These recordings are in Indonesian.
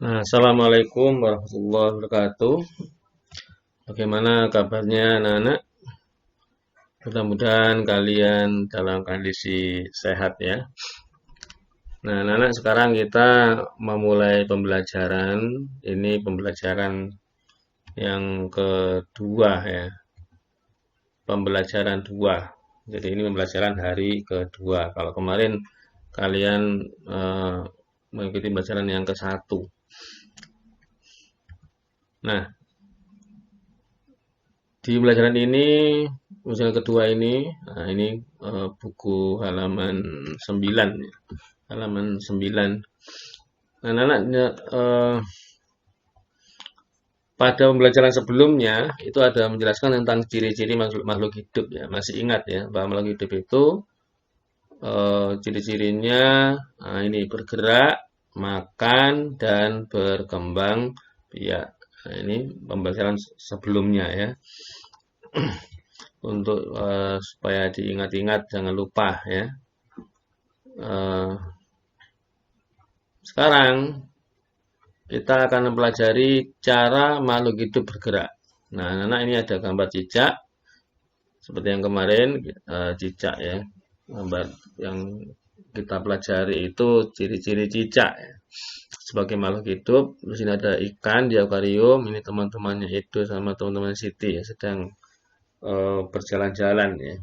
Nah, Assalamualaikum warahmatullahi wabarakatuh. Bagaimana kabarnya anak-anak? Mudah-mudahan kalian dalam kondisi sehat ya. Nah, anak-anak sekarang kita memulai pembelajaran. Ini pembelajaran yang kedua ya. Pembelajaran dua. Jadi ini pembelajaran hari kedua. Kalau kemarin kalian mengikuti pembelajaran yang ke satu. Nah, di pembelajaran ini, pembelajaran kedua ini, nah ini buku halaman 9, ya. Halaman 9. Nah, anak-anak, pada pembelajaran sebelumnya itu ada menjelaskan tentang ciri-ciri makhluk hidup ya. Masih ingat ya bahwa makhluk hidup itu ciri-cirinya ini bergerak, makan, dan berkembang biak. Nah, ini pembelajaran sebelumnya ya. Untuk supaya diingat-ingat jangan lupa ya. Sekarang kita akan mempelajari cara makhluk hidup bergerak. Nah, anak-anak ini ada gambar cicak seperti yang kemarin cicak ya. Gambar yang kita pelajari itu ciri-ciri cicak ya. Sebagai makhluk hidup, di sini ada ikan di akuarium. Ini teman-temannya Edo sama teman-teman Siti ya sedang berjalan-jalan ya.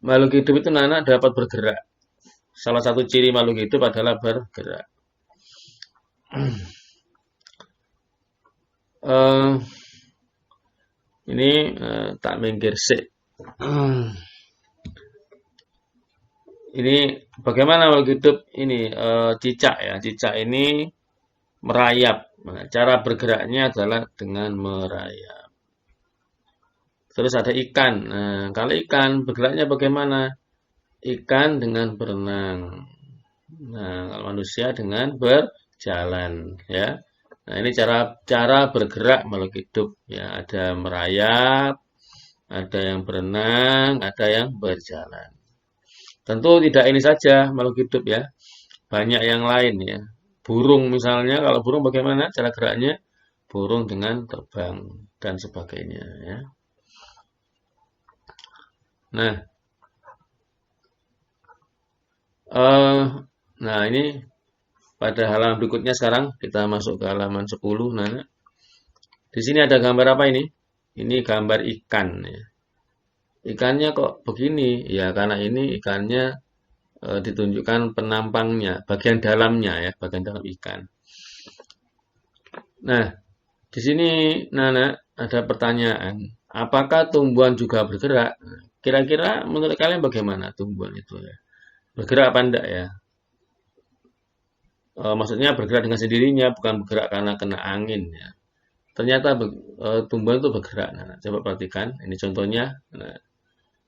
Makhluk hidup itu anak dapat bergerak. Salah satu ciri makhluk hidup adalah bergerak. Ini tak minggir sih. Ini bagaimana makhluk hidup ini cicak ya. Cicak ini merayap. Nah, cara bergeraknya adalah dengan merayap. Terus ada ikan. Nah, kalau ikan bergeraknya bagaimana? Ikan dengan berenang. Nah, kalau manusia dengan berjalan, ya. Nah, ini cara bergerak makhluk hidup, ya. Ada merayap, ada yang berenang, ada yang berjalan. Tentu tidak ini saja makhluk hidup ya. Banyak yang lain ya. Burung misalnya, kalau burung bagaimana cara geraknya? Burung dengan terbang dan sebagainya, ya. Nah, nah ini pada halaman berikutnya sekarang kita masuk ke halaman 10. Nah, di sini ada gambar apa ini? Ini gambar ikan ya. Ikannya kok begini? Ya karena ini ikannya ditunjukkan penampangnya, bagian dalamnya ya, bagian dalam ikan. Nah, di sini Nana ada pertanyaan. Apakah tumbuhan juga bergerak? Kira-kira menurut kalian bagaimana tumbuhan itu ya? Bergerak apa enggak ya? Maksudnya bergerak dengan sendirinya, bukan bergerak karena kena angin ya. Ternyata tumbuhan itu bergerak. Nah, coba perhatikan, ini contohnya. Nah,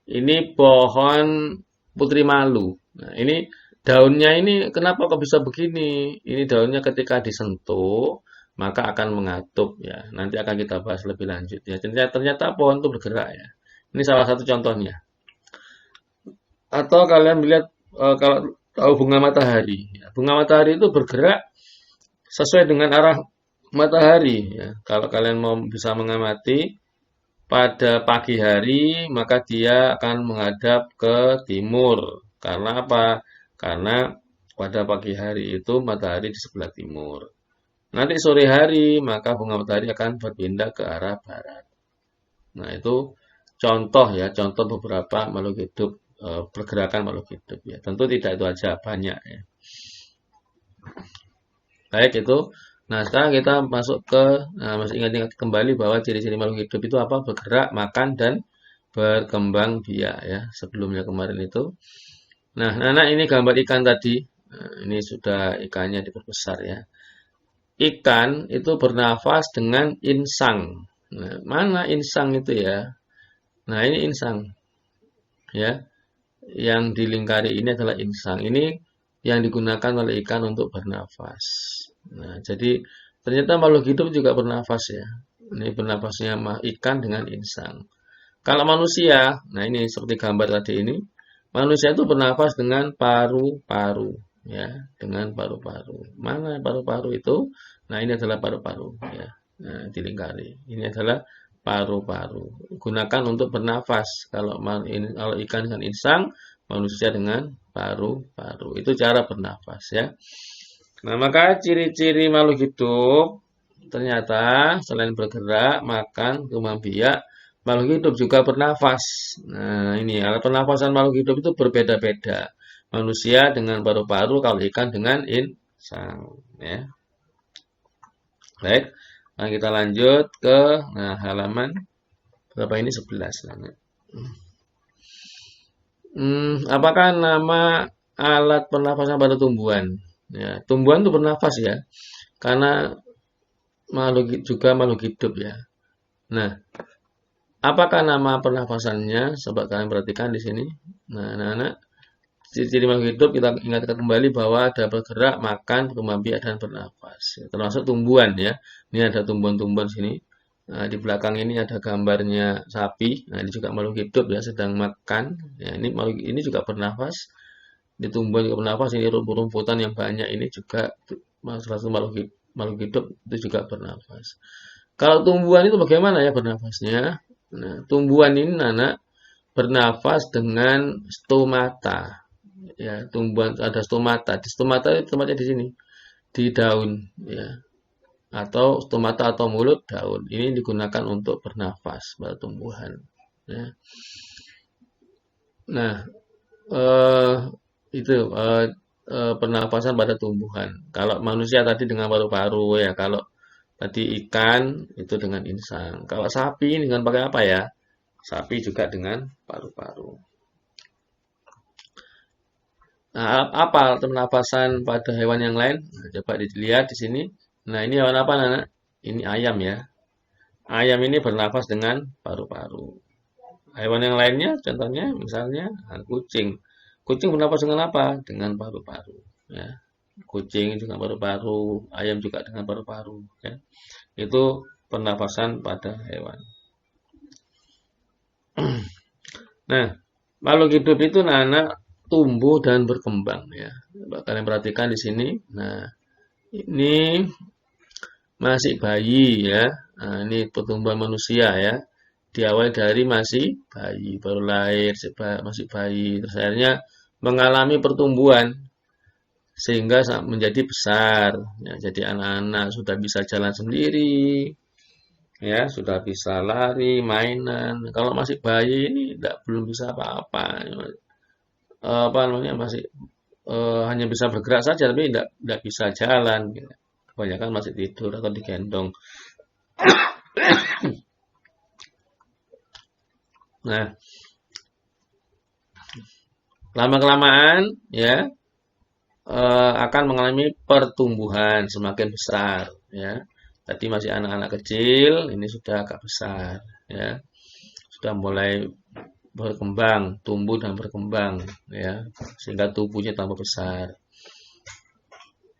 ini pohon putri malu. Nah, ini daunnya ini kenapa kok bisa begini? Ini daunnya ketika disentuh maka akan mengatup ya. Nanti akan kita bahas lebih lanjut ya. Ternyata pohon itu bergerak ya. Ini salah satu contohnya. Atau kalian melihat kalau tahu bunga matahari. Ya, bunga matahari itu bergerak sesuai dengan arah matahari. Ya. Kalau kalian mau bisa mengamati pada pagi hari, maka dia akan menghadap ke timur. Karena apa? Karena pada pagi hari itu matahari di sebelah timur. Nanti sore hari, maka bunga matahari akan berpindah ke arah barat. Nah, itu contoh ya, contoh beberapa makhluk hidup, pergerakan makhluk hidup ya. Tentu tidak itu aja, banyak ya. Baik itu. Nah, sekarang kita masuk ke masih ingat-ingat kembali bahwa ciri-ciri makhluk hidup itu apa? Bergerak, makan dan berkembang biak ya. Sebelumnya kemarin itu. Nah, Nana ini gambar ikan tadi. Nah, ini sudah ikannya diperbesar ya. Ikan itu bernafas dengan insang. Nah, mana insang itu ya? Nah, ini insang ya. Yang dilingkari ini adalah insang. Ini yang digunakan oleh ikan untuk bernafas. Nah, jadi ternyata makhluk hidup juga bernafas ya. Ini bernafasnya ikan dengan insang. Kalau manusia, nah ini seperti gambar tadi ini, manusia itu bernafas dengan paru-paru. ya, dengan paru-paru. Mana paru-paru itu? Nah, ini adalah paru-paru ya. Nah, dilingkari. Ini adalah paru-paru. Gunakan untuk bernafas. Kalau ikan dengan insang, manusia dengan paru-paru. Itu cara bernafas ya. Nah, maka ciri-ciri makhluk hidup ternyata selain bergerak, makan, kembang biak, makhluk hidup juga bernafas. Nah, ini alat pernafasan makhluk hidup itu berbeda-beda. Manusia dengan paru-paru, kalau ikan dengan insang. Ya. Baik, nah kita lanjut ke halaman berapa ini 11. Apakah nama alat pernafasan pada tumbuhan? Ya, tumbuhan itu bernafas ya, karena makhluk hidup ya. Nah, apakah nama pernafasannya? Coba kalian perhatikan di sini. Nah, anak-anak, ciri-ciri makhluk hidup kita ingatkan kembali bahwa ada bergerak, makan, berkembang biak, dan bernafas. Termasuk tumbuhan ya. Ini ada tumbuhan-tumbuhan sini. Nah, di belakang ini ada gambarnya sapi. Nah, ini juga makhluk hidup ya, sedang makan. Ya, ini juga bernafas. Di tumbuhan juga bernafas. Ini rumput-rumputan yang banyak ini juga salah satu makhluk hidup itu juga bernafas. Kalau tumbuhan itu bagaimana ya bernafasnya? Nah, tumbuhan ini anak bernafas dengan stomata. Ya, tumbuhan ada stomata. Di stomata itu tempatnya di sini, di daun ya. Atau stomata atau mulut daun. Ini digunakan untuk bernafas pada tumbuhan ya. Nah, itu pernapasan pada tumbuhan. Kalau manusia tadi dengan paru-paru ya, kalau tadi ikan itu dengan insang. Kalau sapi dengan pakai apa ya? Sapi juga dengan paru-paru. Nah, apa pernapasan pada hewan yang lain? Nah, coba dilihat di sini. Nah, ini hewan apa, Nana? Ini ayam ya. Ayam ini bernafas dengan paru-paru. Hewan yang lainnya, contohnya misalnya kucing. Kucing bernafas dengan apa? Dengan paru-paru. Ya. Kucing dengan paru-paru, ayam juga dengan paru-paru. Ya. Itu pernafasan pada hewan. Nah, makhluk hidup itu anak tumbuh dan berkembang ya. Kalian perhatikan di sini. Nah, ini masih bayi ya. Nah, ini pertumbuhan manusia ya. Diawali dari masih bayi, baru lahir, masih bayi. Terus akhirnya mengalami pertumbuhan sehingga menjadi besar. Ya, jadi anak-anak sudah bisa jalan sendiri, ya sudah bisa lari, mainan. Kalau masih bayi ini belum bisa apa-apa. Apa namanya masih hanya bisa bergerak saja, tapi tidak bisa jalan. Gitu. Kebanyakan masih tidur atau digendong. Nah, lama-kelamaan ya akan mengalami pertumbuhan semakin besar ya. Tadi masih anak-anak kecil, ini sudah agak besar ya. Sudah mulai berkembang, tumbuh dan berkembang ya, sehingga tubuhnya tambah besar.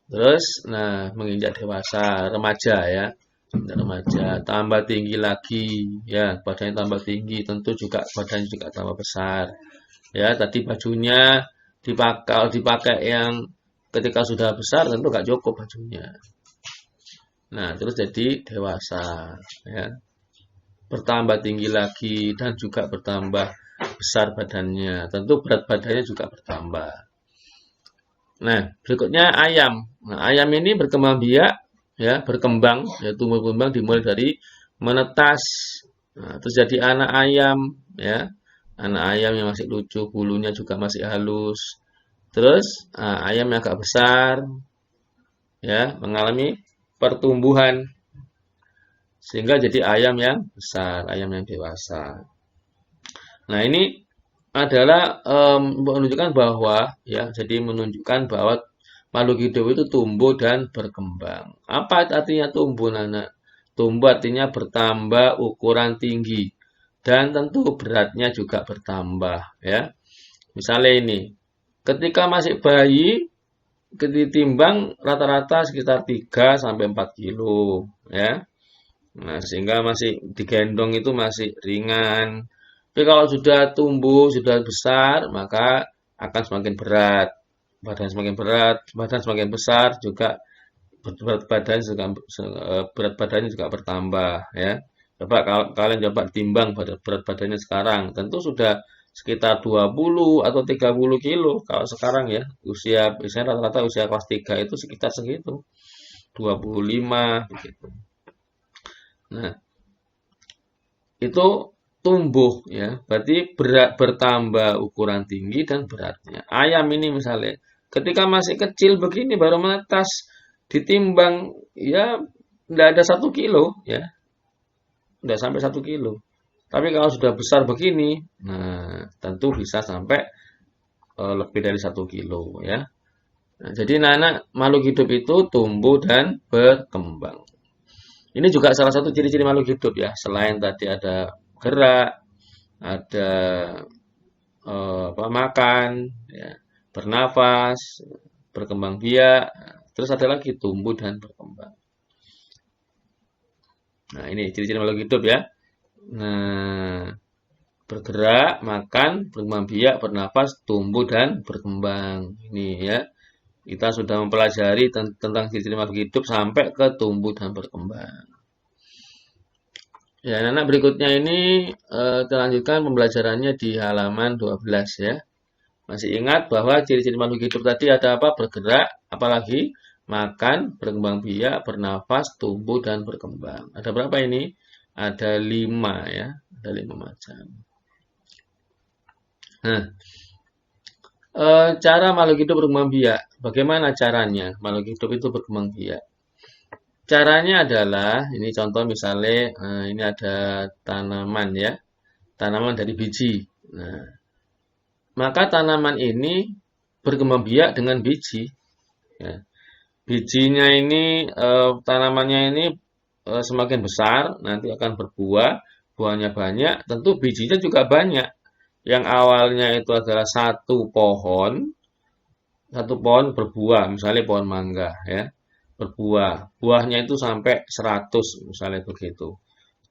Terus nah menginjak dewasa, remaja ya. Remaja tambah tinggi lagi ya, badannya tambah tinggi, tentu juga badannya juga tambah besar. Ya, tadi bajunya dipakai yang ketika sudah besar tentu gak cukup bajunya. Nah, terus jadi dewasa ya. Bertambah tinggi lagi dan juga bertambah besar badannya. Tentu berat badannya juga bertambah. Nah, berikutnya ayam. Nah, ayam ini berkembang biak ya, berkembang ya, tumbuh kembang dimulai dari menetas. Nah, terus jadi anak ayam ya. Anak ayam yang masih lucu, bulunya juga masih halus. Terus ayam yang agak besar ya, mengalami pertumbuhan sehingga jadi ayam yang besar, ayam yang dewasa. Nah, ini adalah menunjukkan bahwa ya, jadi menunjukkan bahwa makhluk hidup itu tumbuh dan berkembang. Apa artinya tumbuh, anak? Tumbuh artinya bertambah ukuran tinggi dan tentu beratnya juga bertambah ya. Misalnya ini, ketika masih bayi ditimbang rata-rata sekitar 3 sampai 4 kilo ya. Nah, sehingga masih digendong itu masih ringan. Tapi kalau sudah tumbuh, sudah besar, maka akan semakin berat. badan semakin berat, badan semakin besar juga berat badan juga berat badannya juga bertambah ya. Coba kalau kalian coba timbang berat badannya sekarang, tentu sudah sekitar 20 atau 30 kilo. Kalau sekarang ya, usia biasanya rata-rata usia kelas 3 itu sekitar segitu, 25 begitu. Nah, itu tumbuh ya, berarti berat bertambah ukuran tinggi dan beratnya. Ayam ini misalnya, ketika masih kecil begini baru menetas, ditimbang ya tidak ada 1 kilo ya, tidak sampai 1 kilo. Tapi kalau sudah besar begini, nah tentu bisa sampai lebih dari 1 kilo ya. Nah, jadi anak makhluk hidup itu tumbuh dan berkembang. Ini juga salah satu ciri-ciri makhluk hidup ya. Selain tadi ada gerak, ada apa, makan, ya, bernafas, berkembang biak, terus ada lagi tumbuh dan berkembang. Nah, ini ciri-ciri makhluk hidup ya. Nah, bergerak, makan, berkembang biak, bernafas, tumbuh dan berkembang. Ini ya. Kita sudah mempelajari tentang ciri-ciri makhluk hidup sampai ke tumbuh dan berkembang. Ya, anak berikutnya ini kita lanjutkan pembelajarannya di halaman 12 ya. Masih ingat bahwa ciri-ciri makhluk hidup tadi ada apa? Bergerak, apalagi makan, berkembang biak, bernafas, tumbuh dan berkembang. Ada berapa ini? Ada 5 ya, ada 5 macam. Nah, cara makhluk hidup berkembang biak. Bagaimana caranya makhluk hidup itu berkembang biak? Caranya adalah, ini contoh misalnya, ini ada tanaman ya, tanaman dari biji. Nah, maka tanaman ini berkembang biak dengan biji. Ya. Bijinya ini, tanamannya ini semakin besar, nanti akan berbuah, buahnya banyak, tentu bijinya juga banyak. Yang awalnya itu adalah satu pohon berbuah, misalnya pohon mangga ya, berbuah. Buahnya itu sampai 100 misalnya begitu.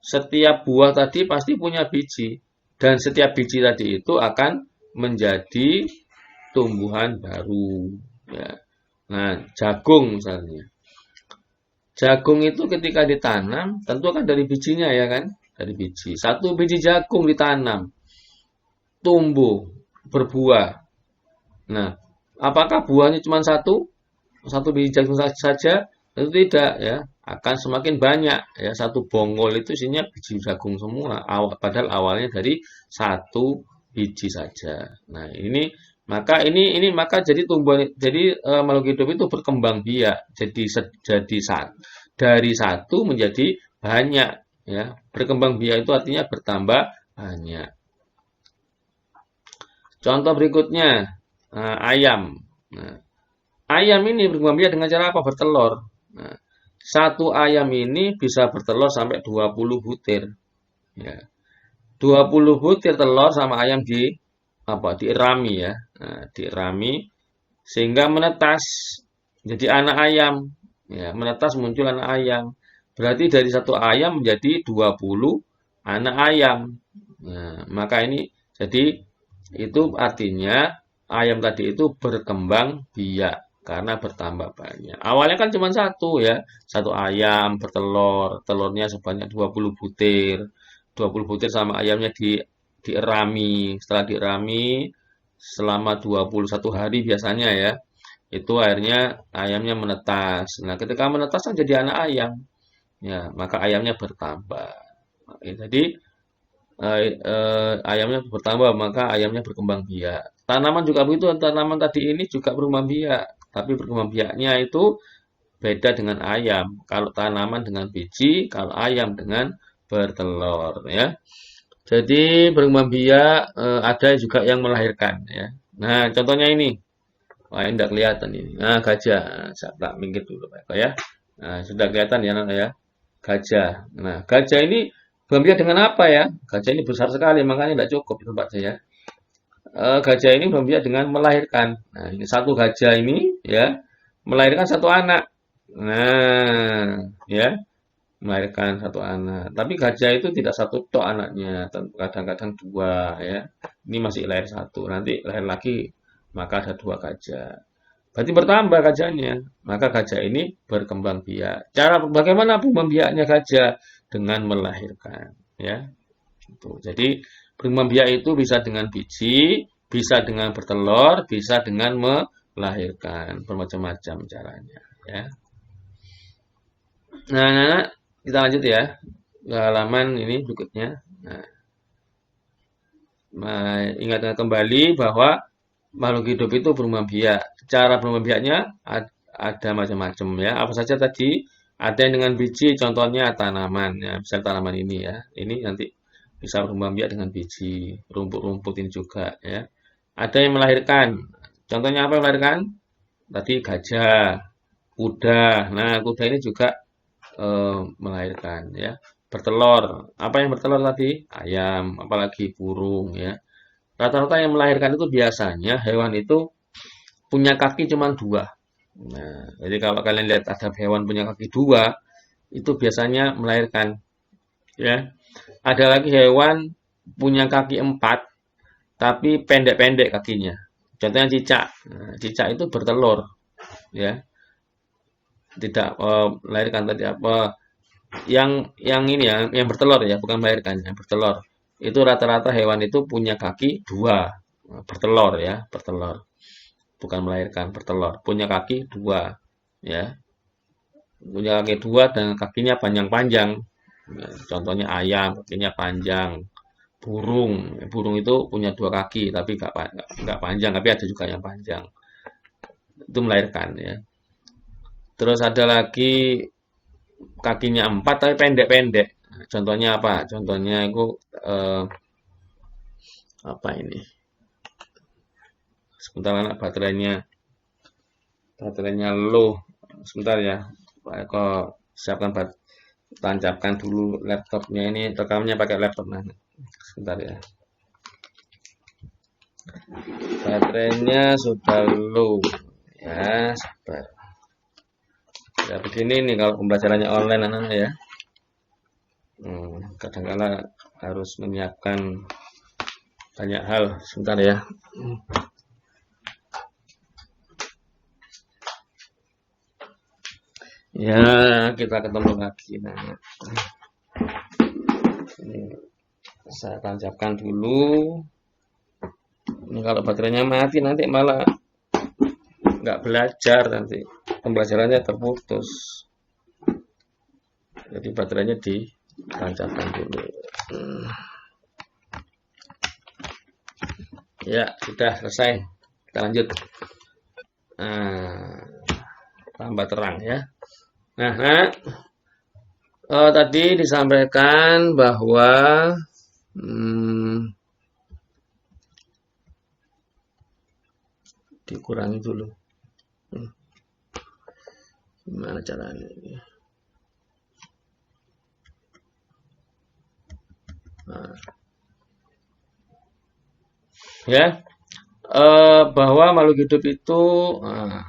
Setiap buah tadi pasti punya biji dan setiap biji tadi itu akan menjadi tumbuhan baru ya. Nah, jagung misalnya. Jagung itu ketika ditanam tentu akan dari bijinya ya kan? Dari biji. Satu biji jagung ditanam, tumbuh, berbuah. Nah, apakah buahnya cuma satu? Satu biji jagung saja? Tentu tidak ya. Akan semakin banyak ya. Satu bonggol itu isinya biji jagung semua. Padahal awalnya dari satu biji saja. Nah, ini maka jadi tumbuhan jadi makhluk hidup itu berkembang biak. Dari satu menjadi banyak ya. Berkembang biak itu artinya bertambah banyak. Contoh berikutnya ayam. Nah, ayam ini berkembang biak dengan cara apa? Bertelur. Nah, satu ayam ini bisa bertelur sampai 20 butir. Ya. 20 butir telur sama ayam dierami ya. Nah, dierami sehingga menetas jadi anak ayam. Ya, menetas muncul anak ayam. Berarti dari satu ayam menjadi 20 anak ayam. Nah, maka ini jadi itu artinya ayam tadi itu berkembang biak karena bertambah banyak. Awalnya kan cuma satu ya, satu ayam bertelur, telurnya sebanyak 20 butir. 20 butir sama ayamnya dierami. Setelah dierami selama 21 hari biasanya ya, itu akhirnya ayamnya menetas. Nah, ketika menetas kan jadi anak ayam. Ya, maka ayamnya bertambah. Oke, jadi ayamnya bertambah maka ayamnya berkembang biak. Tanaman juga begitu, tanaman tadi ini juga berkembang biak, tapi berkembang biaknya itu beda dengan ayam. Kalau tanaman dengan biji, kalau ayam dengan bertelur ya. Jadi berkembang biak ada juga yang melahirkan ya. Nah, contohnya ini. Wah, ini tidak kelihatan ini. Nah, gajah. Saya tak minggir dulu Pak ya. Nah, sudah kelihatan ya, ya. Gajah. Nah, gajah ini berkembang biak dengan apa ya? Gajah ini besar sekali, makanya tidak cukup di tempat saya. Gajah ini berkembang biak dengan melahirkan. Nah, ini satu gajah ini ya melahirkan satu anak. Nah, ya melahirkan satu anak. Tapi gajah itu tidak satu tok anaknya, kadang-kadang dua ya. Ini masih lahir satu, nanti lahir lagi maka ada dua gajah. berarti bertambah gajahnya. Maka gajah ini berkembang biak. Cara bagaimana berkembang biaknya gajah? Dengan melahirkan, ya. Jadi berkembang biak itu bisa dengan biji, bisa dengan bertelur, bisa dengan melahirkan, bermacam-macam caranya, ya. Nah, kita lanjut ya ke halaman ini berikutnya. Ingatkan kembali bahwa makhluk hidup itu berkembang biak. Cara berkembang biaknya ada macam-macam ya. Apa saja tadi? Ada yang dengan biji, contohnya tanaman ya. Misal tanaman ini ya. Ini nanti bisa berkembang biak dengan biji, rumput-rumput ini juga ya. Ada yang melahirkan. Contohnya apa yang melahirkan? Tadi gajah, kuda. Nah, kuda ini juga melahirkan ya. Bertelur. Apa yang bertelur tadi? Ayam, apalagi burung ya. Rata-rata yang melahirkan itu biasanya hewan itu punya kaki cuma dua. Nah, jadi kalau kalian lihat ada hewan punya kaki dua, itu biasanya melahirkan ya. Ada lagi hewan punya kaki empat, tapi pendek-pendek kakinya. Contohnya cicak. Nah, cicak itu bertelur ya. Tidak melahirkan tadi apa? Yang ini ya, yang bertelur ya, bukan melahirkan, yang bertelur. Itu rata-rata hewan itu punya kaki dua, bertelur ya, bertelur. Bukan melahirkan, bertelur. Punya kaki dua, ya. Punya kaki dua dan kakinya panjang-panjang. Ya, contohnya ayam, kakinya panjang. Burung, burung itu punya dua kaki, tapi nggak panjang, tapi ada juga yang panjang. Itu melahirkan ya. Terus ada lagi kakinya empat tapi pendek-pendek. Contohnya apa? Contohnya itu apa ini? Sebentar anak baterainya low. Sebentar ya. Kok siapkan tancapkan dulu laptopnya ini, rekamnya pakai laptop nanti. Sebentar ya. Baterainya sudah low. Ya, sabar. Ya begini nih kalau pembelajarannya online anak-anak ya. Kadang-kala harus menyiapkan banyak hal. Sebentar ya. Ya, kita ketemu lagi. Nah, ini saya tancapkan dulu. Ini kalau baterainya mati nanti malah nggak belajar nanti. Pembelajarannya terputus. Jadi baterainya ditancapkan dulu. Ya, sudah selesai. Kita lanjut. Nah, tambah terang ya. Nah, tadi disampaikan bahwa dikurangi dulu. Gimana caranya ini? Nah. Ya, bahwa makhluk hidup itu,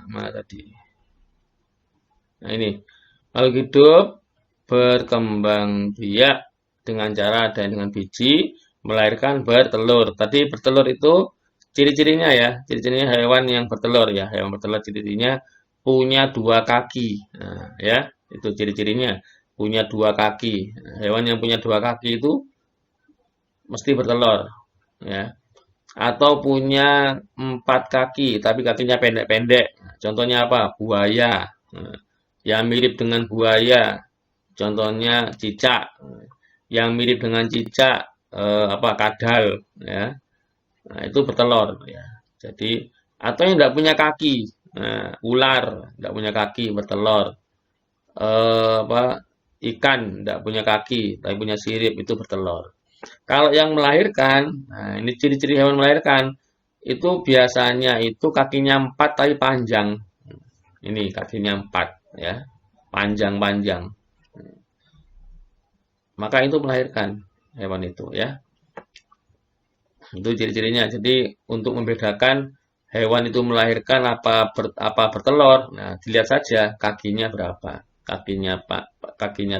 mana tadi? Nah ini, makhluk hidup berkembang biak dengan cara ada dengan biji, melahirkan bertelur. Tadi bertelur itu ciri-cirinya ya, ciri-cirinya hewan yang bertelur ya, hewan bertelur ciri-cirinya punya dua kaki. Nah, ya, itu ciri-cirinya punya dua kaki. Nah, hewan yang punya dua kaki itu mesti bertelur, ya. Atau punya empat kaki, tapi kakinya pendek-pendek. Contohnya apa? Buaya. Nah, yang mirip dengan buaya, contohnya cicak. Yang mirip dengan cicak, apa? Kadal, ya. Nah, itu bertelur, ya. Jadi, atau yang tidak punya kaki, nah, ular, tidak punya kaki, bertelur. Apa? Ikan, tidak punya kaki, tapi punya sirip, itu bertelur. Kalau yang melahirkan, nah ini ciri-ciri hewan melahirkan, itu biasanya itu kakinya 4 tapi panjang. Ini kakinya 4 ya, panjang-panjang. Maka itu melahirkan hewan itu ya. Itu ciri-cirinya. Jadi untuk membedakan hewan itu melahirkan apa bertelur, nah dilihat saja kakinya berapa. Kakinya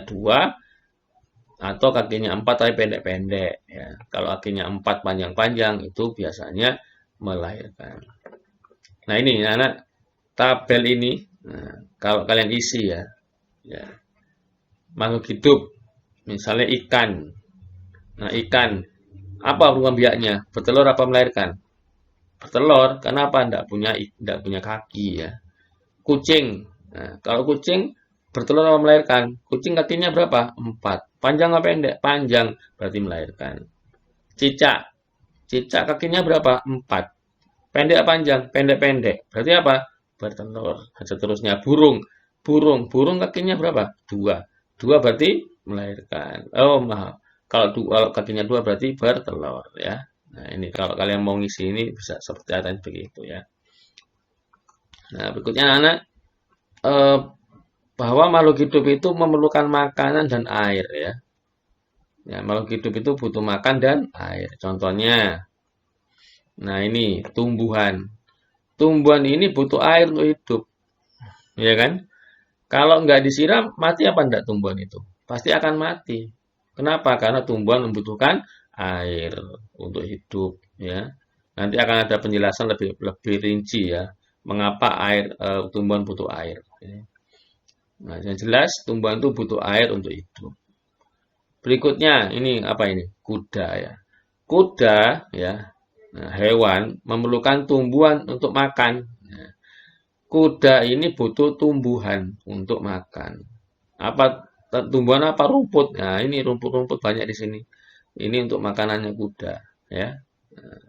2 atau kakinya 4 tapi pendek-pendek ya. Kalau kakinya 4 panjang-panjang itu biasanya melahirkan. Nah ini anak tabel ini, nah, kalau kalian isi ya, makhluk hidup, misalnya ikan. Nah, ikan, apa hubungan biaknya? Bertelur apa melahirkan? Bertelur, karena apa? Nggak punya kaki ya. Kucing, nah, kalau kucing bertelur apa melahirkan? Kucing kakinya berapa? 4. Panjang apa pendek? Panjang, berarti melahirkan. Cicak, cicak kakinya berapa? 4. Pendek apa panjang? Pendek-pendek. Berarti apa? Bertelur. Dan seterusnya. Burung kakinya berapa? 2. 2 berarti melahirkan. Oh, maaf. Kalau kakinya 2 berarti bertelur ya. Nah, ini kalau kalian mau ngisi ini bisa seperti ada begitu ya. Nah, berikutnya anak bahwa makhluk hidup itu memerlukan makanan dan air ya. Ya, makhluk hidup itu butuh makan dan air. Contohnya, nah ini tumbuhan. Tumbuhan ini butuh air untuk hidup, ya kan? Kalau nggak disiram, mati apa enggak tumbuhan itu? Pasti akan mati. Kenapa? Karena tumbuhan membutuhkan air untuk hidup, ya. Nanti akan ada penjelasan lebih rinci ya, mengapa tumbuhan butuh air. Ya. Nah, yang jelas tumbuhan itu butuh air untuk hidup. Berikutnya ini apa ini? Kuda ya. Kuda ya, nah, hewan memerlukan tumbuhan untuk makan. Nah, kuda ini butuh tumbuhan untuk makan. Apa tumbuhan apa? Rumput. Nah, ini rumput-rumput banyak di sini. Ini untuk makanannya kuda ya. Nah,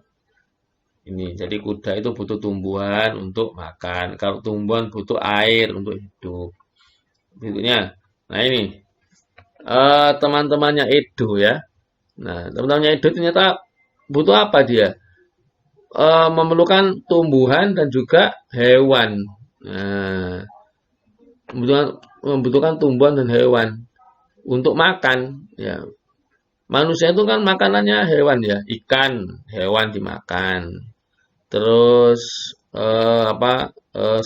ini jadi kuda itu butuh tumbuhan untuk makan. Kalau tumbuhan butuh air untuk hidup. Berikutnya, nah ini teman-temannya Edo ya. Nah, teman-temannya Edo ternyata butuh apa dia? Memerlukan tumbuhan dan juga hewan. Nah, membutuhkan tumbuhan dan hewan untuk makan. Ya, manusia itu kan makanannya hewan ya, ikan, hewan dimakan. Terus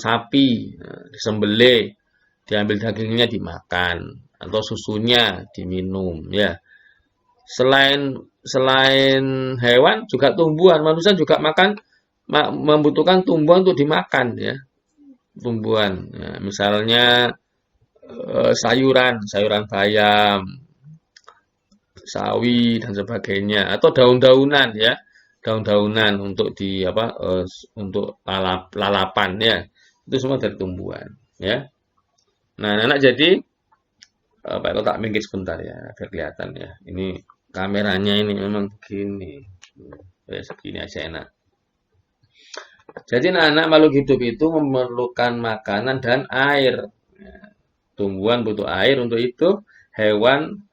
sapi disembelih, diambil dagingnya dimakan atau susunya diminum ya. Selain hewan juga tumbuhan, manusia juga membutuhkan tumbuhan untuk dimakan ya. Tumbuhan ya, misalnya sayuran bayam, sawi dan sebagainya atau daun-daunan ya. Daun-daunan untuk untuk lalapan ya. Itu semua dari tumbuhan ya. Nah, anak jadi Pak Eko tak minggir sebentar ya, biar kelihatan ya. Ini kameranya ini memang begini. Ya, segini aja enak. Jadi anak makhluk hidup itu memerlukan makanan dan air. Ya, tumbuhan butuh air untuk hidup, hewan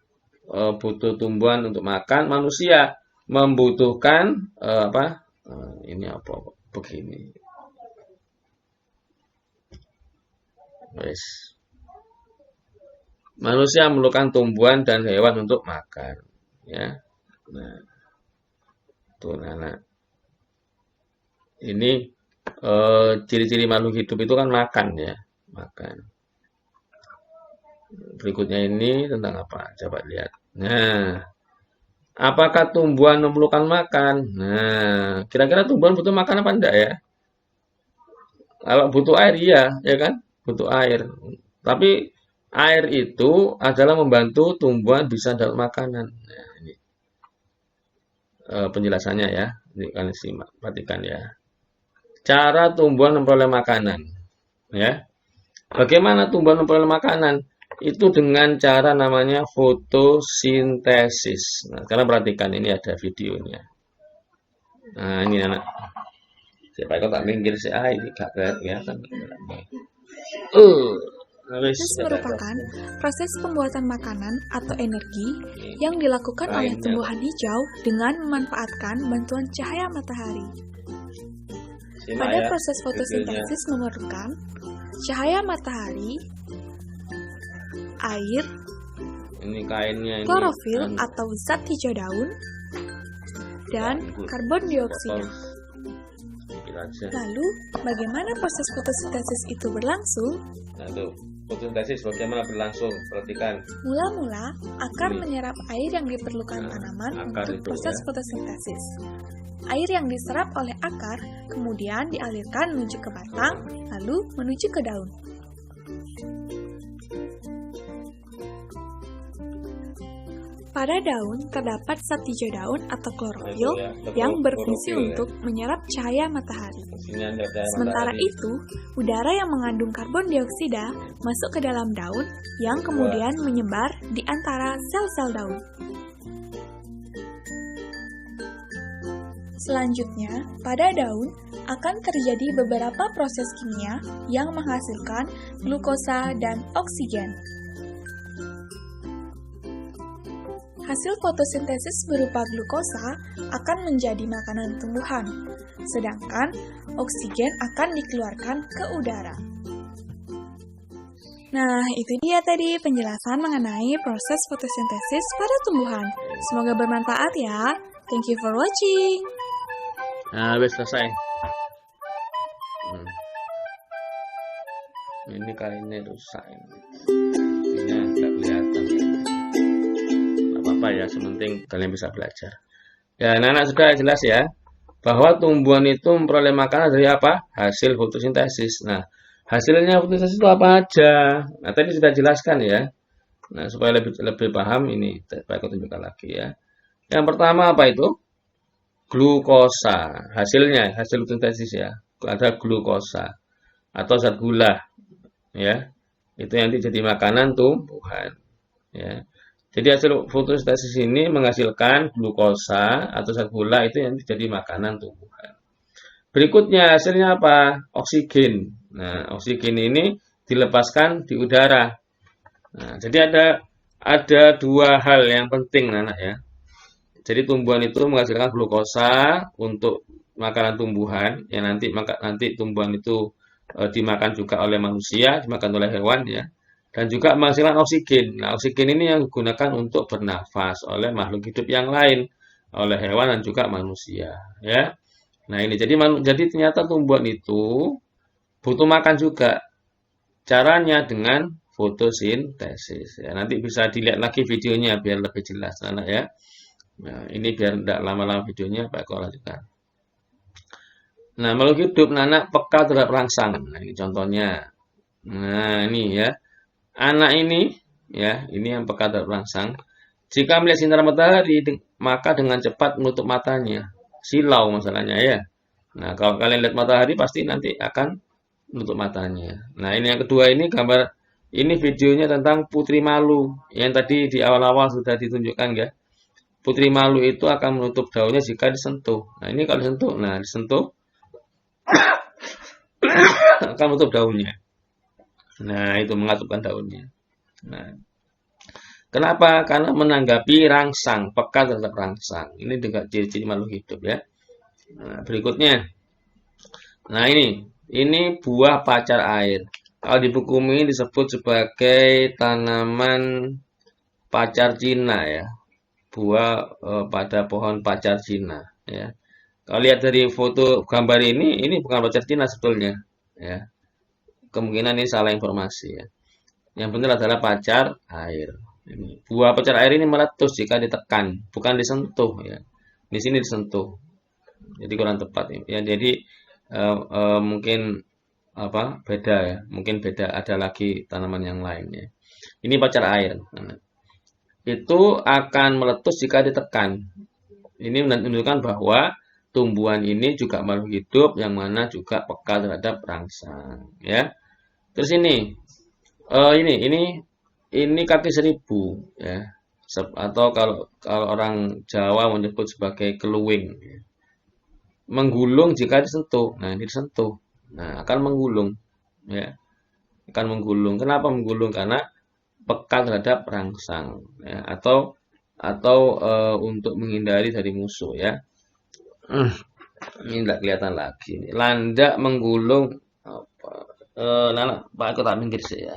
butuh tumbuhan untuk makan, manusia membutuhkan ini apa? Begini. Wes. Manusia memerlukan tumbuhan dan hewan untuk makan, ya. Nah, tuh anak. Ini ciri-ciri makhluk hidup itu kan makan ya, makan. Berikutnya ini tentang apa? Coba lihat. Nah, apakah tumbuhan memerlukan makan? Nah, kira-kira tumbuhan butuh makan apa enggak ya? Kalau butuh air iya, ya kan? Butuh air. Tapi air itu adalah membantu tumbuhan bisa dapat makanan. Nah, ini penjelasannya ya. Ini kalian simak, perhatikan ya. Cara tumbuhan memperoleh makanan. Ya. Bagaimana tumbuhan memperoleh makanan? Itu dengan cara namanya fotosintesis. Nah, sekarang perhatikan ini ada videonya. Nah, ini anak. Siapa yang tak minggir sih? Ini gak kelihatan. Proses merupakan proses pembuatan makanan atau energi yang dilakukan oleh tumbuhan hijau dengan memanfaatkan bantuan cahaya matahari. Pada proses fotosintesis memerlukan cahaya matahari, air, klorofil atau zat hijau daun, dan karbon dioksida. Lalu, bagaimana proses fotosintesis itu berlangsung? Nah, tuh. Fotosintesis bagaimana berlangsung? Perhatikan. Mula-mula, akar menyerap air yang diperlukan tanaman untuk proses fotosintesis. Air yang diserap oleh akar kemudian dialirkan menuju ke batang, lalu menuju ke daun. Pada daun terdapat zat hijau daun atau klorofil yang berfungsi untuk menyerap cahaya matahari. Sementara itu, udara yang mengandung karbon dioksida masuk ke dalam daun yang kemudian menyebar di antara sel-sel daun. Selanjutnya, pada daun akan terjadi beberapa proses kimia yang menghasilkan glukosa dan oksigen. Hasil fotosintesis berupa glukosa akan menjadi makanan tumbuhan, sedangkan oksigen akan dikeluarkan ke udara. Nah, itu dia tadi penjelasan mengenai proses fotosintesis pada tumbuhan. Semoga bermanfaat ya. Thank you for watching. Nah, habis selesai. Ini kainnya rusak. Ini nggak kelihatan. Apa ya, sementing kalian bisa belajar. Ya, anak-anak sudah jelas ya, bahwa tumbuhan itu memperoleh makanan dari apa? Hasil fotosintesis. Nah, hasilnya fotosintesis itu apa aja? Nah, tadi sudah jelaskan ya. Nah, supaya lebih paham ini, saya tunjukkan lagi ya. Yang pertama apa itu? Glukosa. Hasilnya, hasil fotosintesis ya. Ada glukosa atau zat gula ya. Itu yang jadi makanan tumbuhan ya. Jadi hasil fotosintesis ini menghasilkan glukosa atau zat gula itu yang jadi makanan tumbuhan. Berikutnya hasilnya apa? Oksigen. Nah, oksigen ini dilepaskan di udara. Nah, jadi ada dua hal yang penting anak ya. Jadi tumbuhan itu menghasilkan glukosa untuk makanan tumbuhan yang nanti tumbuhan itu dimakan juga oleh manusia, dimakan oleh hewan ya. Dan juga menghasilkan oksigen. Nah, oksigen ini yang digunakan untuk bernafas oleh makhluk hidup yang lain, oleh hewan dan juga manusia, ya. Nah, ini jadi ternyata tumbuhan itu butuh makan juga. Caranya dengan fotosintesis. Ya, nanti bisa dilihat lagi videonya biar lebih jelas, anak ya. Nah, ini biar tidak lama-lama videonya, Pak Eko lanjutkan. Nah, makhluk hidup anak peka terhadap rangsang. Nah, ini contohnya. Nah, ini ya. Anak ini, ya, ini yang peka terhadap rangsang. Jika melihat sinar matahari, maka dengan cepat menutup matanya. Silau masalahnya ya. Nah, kalau kalian lihat matahari, pasti nanti akan menutup matanya. Nah, ini yang kedua ini gambar, ini videonya tentang putri malu. Yang tadi di awal-awal sudah ditunjukkan ya. Putri malu itu akan menutup daunnya jika disentuh. Nah, ini kalau disentuh, disentuh akan menutup daunnya. Nah, itu mengatupkan daunnya. Nah, kenapa? Karena menanggapi rangsang, peka terhadap rangsang. Ini juga ciri-ciri makhluk hidup ya. Nah, berikutnya. Nah, ini buah pacar air. Kalau di buku ini disebut sebagai tanaman pacar Cina ya. Buah pada pohon pacar Cina ya. Kalau lihat dari foto gambar ini bukan pacar Cina sebetulnya ya. Kemungkinan ini salah informasi ya. Yang benar adalah pacar air. Ini. Buah pacar air ini meletus jika ditekan, bukan disentuh ya. Di sini disentuh. Jadi kurang tepat ya. Jadi mungkin beda ya. Mungkin beda, ada lagi tanaman yang lain ya. Ini pacar air. Nah, itu akan meletus jika ditekan. Ini menunjukkan bahwa tumbuhan ini juga makhluk hidup yang mana juga peka terhadap rangsang ya. Terus ini kaki seribu ya, atau kalau orang Jawa menyebut sebagai keluwing. Ya. Menggulung jika disentuh. Nah, ini disentuh, nah akan menggulung ya, akan menggulung. Kenapa menggulung? Karena peka terhadap rangsang ya, atau untuk menghindari dari musuh ya. Ini tidak kelihatan lagi. Landak menggulung Pak aku tak minggir sih ya.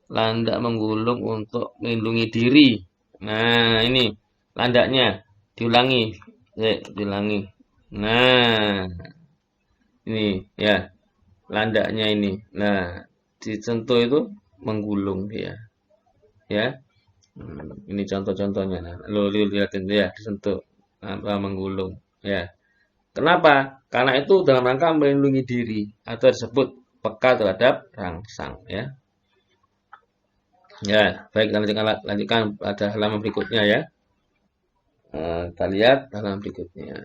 Landak menggulung untuk melindungi diri. Nah, ini landaknya diulangi. Diulangi. Nah, ini ya. Landaknya ini. Nah, disentuh itu menggulung dia. Ya. Ini contoh-contohnya. Nah, lihatin ya, disentuh menggulung ya. Kenapa? Karena itu dalam rangka melindungi diri atau disebut peka terhadap rangsang ya. Ya, baik kita lanjutkan pada halaman berikutnya ya. Kita lihat halaman berikutnya.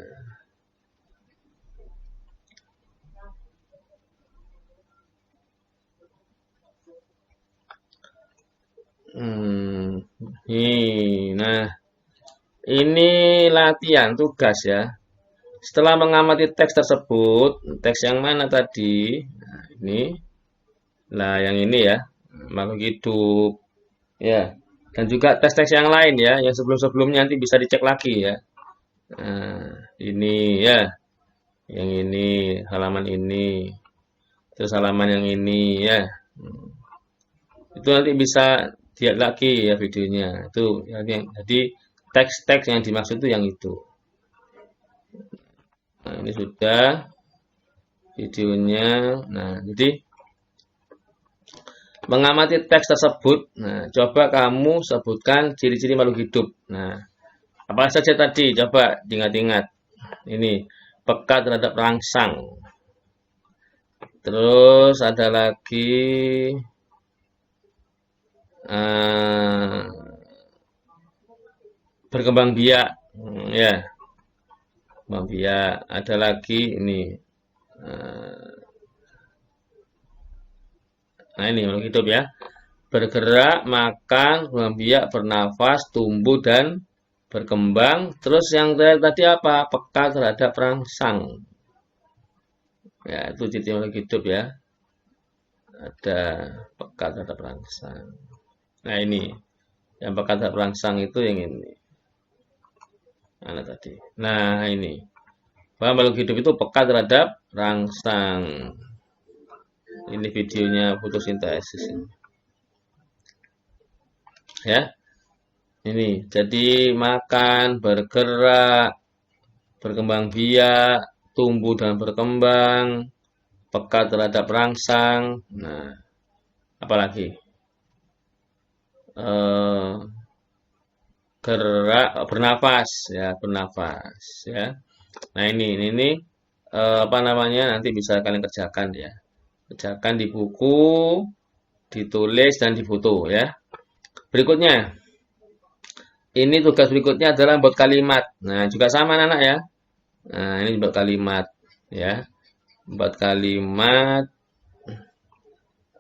Nah, ini latihan tugas ya. Setelah mengamati teks tersebut, teks yang mana tadi? Nah, ini. Nah, yang ini ya, makhluk hidup. Ya, dan juga tes-tes yang lain ya, yang sebelum-sebelumnya nanti bisa dicek lagi ya. Nah, ini ya, yang ini, halaman ini, terus halaman yang ini ya. Itu nanti bisa lihat lagi ya videonya. Itu jadi teks-teks yang dimaksud itu yang itu. Nah, ini sudah videonya. Nah, jadi mengamati teks tersebut. Nah, coba kamu sebutkan ciri-ciri makhluk hidup. Nah, apa saja tadi? Coba diingat-ingat. Ini peka terhadap rangsang. Terus ada lagi berkembang biak, ya, berkembang biak. Ada lagi ini. Nah, ini makhluk hidup ya. Bergerak, makan, berkembang biak, bernafas, tumbuh dan berkembang. Terus yang tadi apa? Peka terhadap rangsang. Ya, itu ciri makhluk hidup ya. Ada peka terhadap rangsang. Nah, ini yang peka terhadap rangsang itu yang ini. Mana tadi? Nah, ini. Bahwa makhluk hidup itu peka terhadap rangsang. Ini videonya fotosintesis ini. Ya. Ini, jadi makan, bergerak, berkembang biak, tumbuh dan berkembang, peka terhadap rangsang. Nah, apalagi? Gerak, bernafas ya, bernafas ya. Nah, ini apa namanya? Nanti bisa kalian kerjakan ya. Kerjakan di buku, ditulis dan difoto ya. Berikutnya, ini tugas berikutnya adalah buat kalimat. Nah, juga sama anak ya. Nah, ini buat kalimat ya. Buat kalimat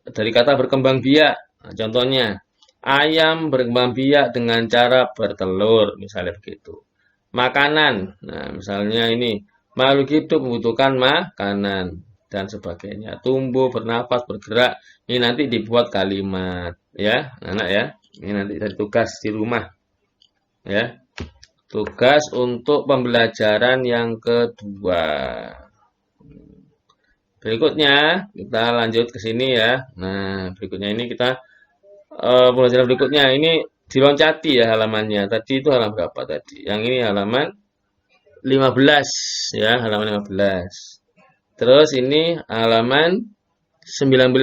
dari kata berkembang biak. Nah, contohnya, ayam berkembang biak dengan cara bertelur, misalnya begitu. Makanan. Nah, misalnya ini, makhluk hidup membutuhkan makanan dan sebagainya. Tumbuh, bernafas, bergerak. Ini nanti dibuat kalimat ya, anak ya. Ini nanti dari tugas di rumah. Ya. Tugas untuk pembelajaran yang kedua. Berikutnya kita lanjut ke sini ya. Nah, berikutnya ini kita pembelajaran berikutnya ini diloncati ya halamannya. Tadi itu halaman berapa tadi? Yang ini halaman 15 ya, halaman 15. Terus ini halaman 19.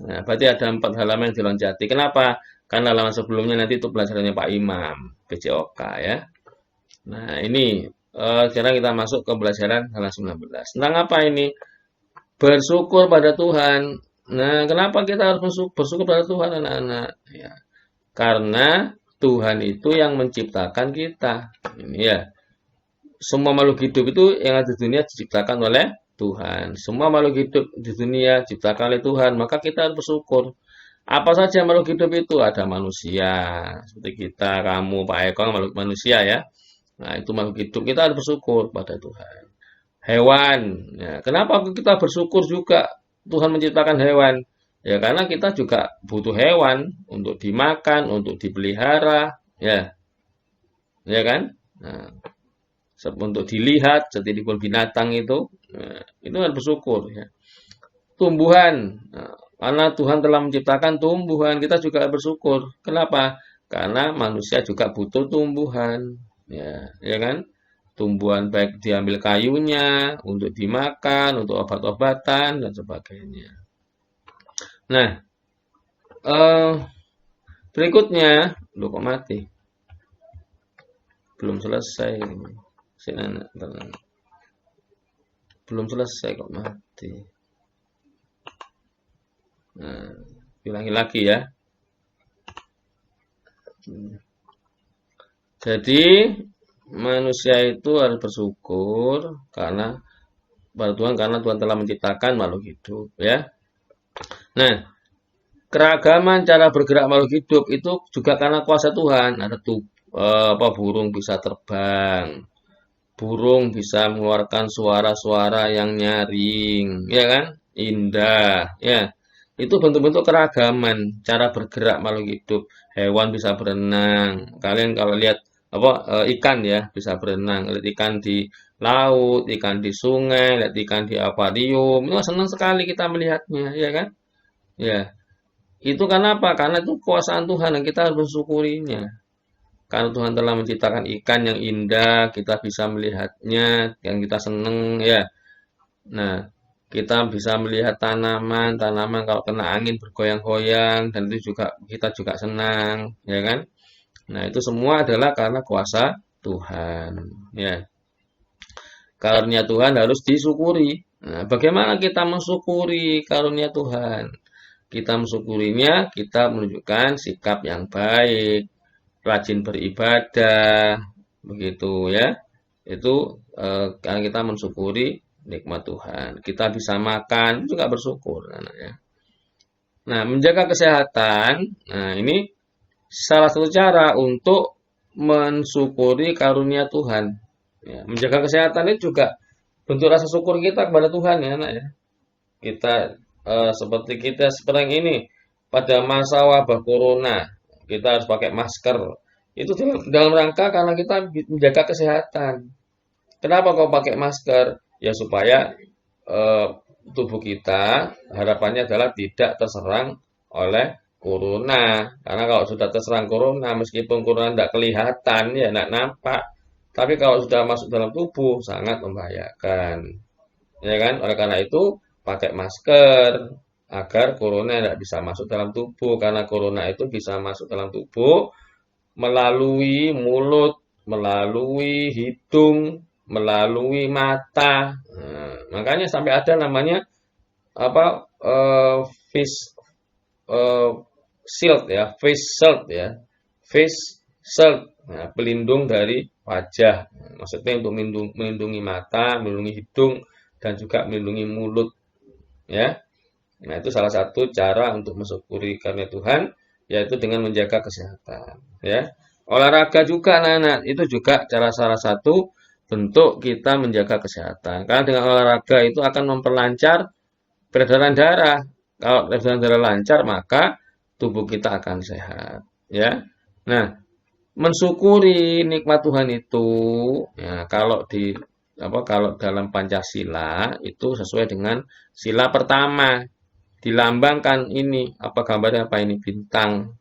Nah, berarti ada 4 halaman yang diloncati. Kenapa? Karena halaman sebelumnya nanti itu pelajarannya Pak Imam, PJOK ya. Nah, ini sekarang kita masuk ke pelajaran halaman 19. Tentang apa ini? Bersyukur pada Tuhan. Nah, kenapa kita harus bersyukur pada Tuhan, anak-anak? Ya, karena Tuhan itu yang menciptakan kita. Ini ya. Semua makhluk hidup itu yang ada di dunia diciptakan oleh Tuhan. Semua makhluk hidup di dunia diciptakan oleh Tuhan. Maka kita harus bersyukur. Apa saja makhluk hidup itu? Ada manusia. Seperti kita, kamu, Pak Eko, makhluk manusia ya. Nah, itu makhluk hidup. Kita harus bersyukur pada Tuhan. Hewan. Ya, kenapa kita bersyukur juga Tuhan menciptakan hewan? Ya, karena kita juga butuh hewan untuk dimakan, untuk dipelihara. Ya, ya kan? Nah, untuk dilihat, seperti binatang itu, nah, itu harus bersyukur. Ya. Tumbuhan. Nah, karena Tuhan telah menciptakan tumbuhan, kita juga bersyukur. Kenapa? Karena manusia juga butuh tumbuhan. Ya kan? Tumbuhan baik diambil kayunya, untuk dimakan, untuk obat-obatan, dan sebagainya. Nah, berikutnya, lu kok mati? Belum selesai. belum selesai kok mati. Nah, ulangi lagi ya. Jadi manusia itu harus bersyukur pada Tuhan karena Tuhan telah menciptakan makhluk hidup ya. Nah, keragaman cara bergerak makhluk hidup itu juga karena kuasa Tuhan. Ada burung bisa terbang, burung bisa mengeluarkan suara-suara yang nyaring, ya kan? Indah, ya. Itu bentuk-bentuk keragaman cara bergerak makhluk hidup. Hewan bisa berenang. Kalian kalau lihat ikan ya bisa berenang. Lihat ikan di laut, ikan di sungai, lihat ikan di akuarium. Itu senang sekali kita melihatnya, ya kan? Ya. Itu karena apa? Karena itu kuasaan Tuhan dan kita harus mensyukurinya. Karena Tuhan telah menciptakan ikan yang indah, kita bisa melihatnya, yang kita seneng ya. Nah, kita bisa melihat tanaman kalau kena angin bergoyang-goyang dan itu juga kita juga senang, ya kan? Nah, itu semua adalah karena kuasa Tuhan, ya. Karunia Tuhan harus disyukuri. Nah, bagaimana kita mensyukuri karunia Tuhan? Kita mensyukurinya, kita menunjukkan sikap yang baik, rajin beribadah, begitu ya. Itu karena kita mensyukuri nikmat Tuhan. Kita bisa makan, juga bersyukur. Nah, menjaga kesehatan, nah ini salah satu cara untuk mensyukuri karunia Tuhan. Ya, menjaga kesehatan itu juga bentuk rasa syukur kita kepada Tuhan ya, anak ya. Kita seperti sekarang ini pada masa wabah corona, kita harus pakai masker. Itu dalam rangka karena kita menjaga kesehatan. Kenapa kau pakai masker? Ya supaya tubuh kita harapannya adalah tidak terserang oleh corona. Karena kalau sudah terserang corona, meskipun corona tidak kelihatan, ya tidak nampak. Tapi kalau sudah masuk dalam tubuh, sangat membahayakan. Ya kan? Oleh karena itu, pakai masker agar corona tidak bisa masuk dalam tubuh. Karena corona itu bisa masuk dalam tubuh melalui mulut, melalui hidung, melalui mata. Nah, makanya sampai ada namanya face shield ya, face shield ya, face shield. Nah, pelindung dari wajah. Maksudnya untuk melindungi mata, melindungi hidung, dan juga melindungi mulut. Ya, nah itu salah satu cara untuk mensyukuri karunia Tuhan, yaitu dengan menjaga kesehatan. Ya, olahraga juga, anak-anak, itu juga salah satu bentuk kita menjaga kesehatan. Karena dengan olahraga itu akan memperlancar peredaran darah. Kalau peredaran darah lancar, maka tubuh kita akan sehat. Ya, nah mensyukuri nikmat Tuhan itu, ya, kalau dalam Pancasila itu sesuai dengan sila pertama, dilambangkan ini gambarnya apa ini bintang,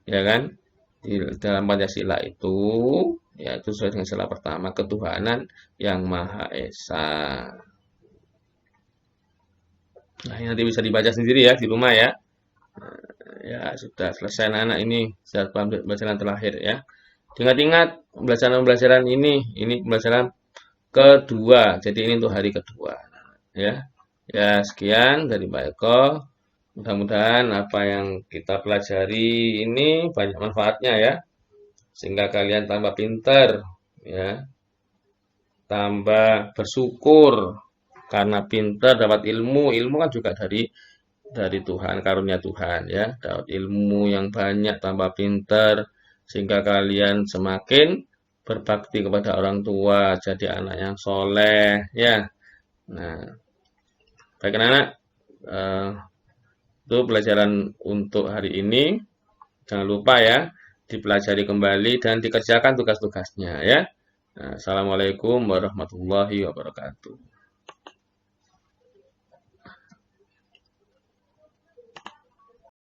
ya kan? Di dalam Pancasila itu, ya itu sesuai dengan sila pertama, ketuhanan yang Maha Esa. Nah, ini nanti bisa dibaca sendiri ya di rumah ya. Ya sudah selesai anak-anak ini sudah pembelajaran terakhir ya. Ingat-ingat pembelajaran ini pembelajaran kedua. Jadi ini untuk hari kedua ya. Ya sekian dari Mbak Eko. Mudah-mudahan apa yang kita pelajari ini banyak manfaatnya ya. Sehingga kalian tambah pinter ya. Tambah bersyukur karena pinter dapat ilmu. Ilmu kan juga dari Tuhan, karunia Tuhan ya. Dapat ilmu yang banyak, tambah pinter sehingga kalian semakin berbakti kepada orang tua, jadi anak yang soleh ya. Nah, baik anak, itu pelajaran untuk hari ini. Jangan lupa ya, dipelajari kembali dan dikerjakan tugas-tugasnya ya. Nah, Assalamualaikum warahmatullahi wabarakatuh.